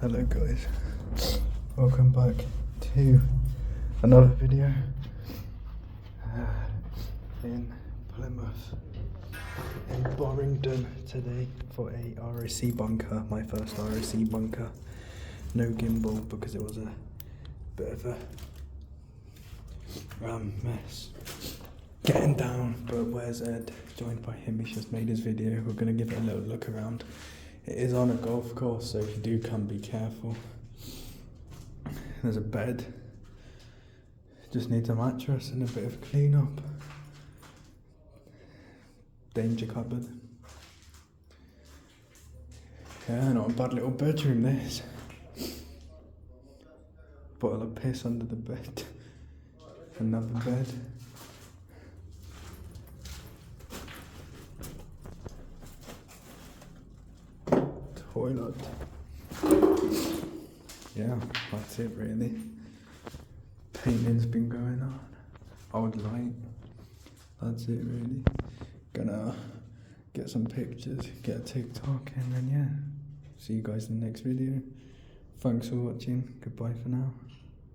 Hello guys, welcome back to another video in Plymouth, in Borringdon today for a ROC bunker, my first ROC bunker. No gimbal because it was a bit of a mess getting down, but where's Ed? Joined by him, he's just made his video. We're going to give it a little look around. It is on a golf course, so if you do come, be careful. There's a bed, just needs a mattress and a bit of clean up. Danger cupboard. Yeah, not a bad little bedroom this. Bottle of piss under the bed. Another bed. Toilet. Yeah, that's it really. Painting's been going on. Old light. That's it really. Gonna get some pictures, get a TikTok, and then yeah. See you guys in the next video. Thanks for watching. Goodbye for now.